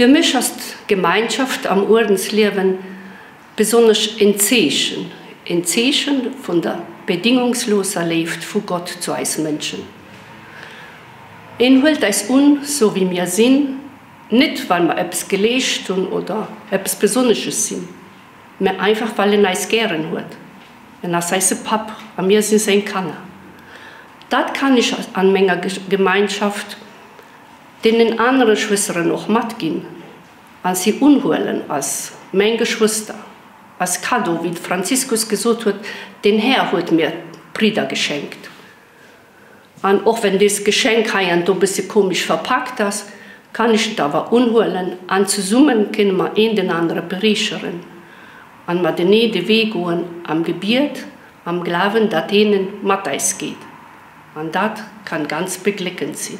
Für mich ist Gemeinschaft am Ordensleben besonders ein Zeichen von der bedingungslosen Liebe von Gott zu uns Menschen. Holt uns so wie wir sind, nicht weil wir etwas gelesen haben oder etwas Besonderes sind, sondern einfach weil uns gern hat. Wenn er sein Pap, und wir sind sein Kanner. Das kann ich an meiner Gemeinschaft den anderen Schwestern noch mitgehen, an sie unholen als meine Geschwister, als Kado, wie Franziskus gesagt hat, den Herr hat mir Brüder geschenkt. Und auch wenn das Geschenk ein bisschen komisch verpackt ist, kann ich es aber unholen, und zusammen können wir den anderen bereichern. Und wir den Weg gehen am Gebet, am Glauben, dass ihnen mit uns geht. Und das kann ganz beglückend sein.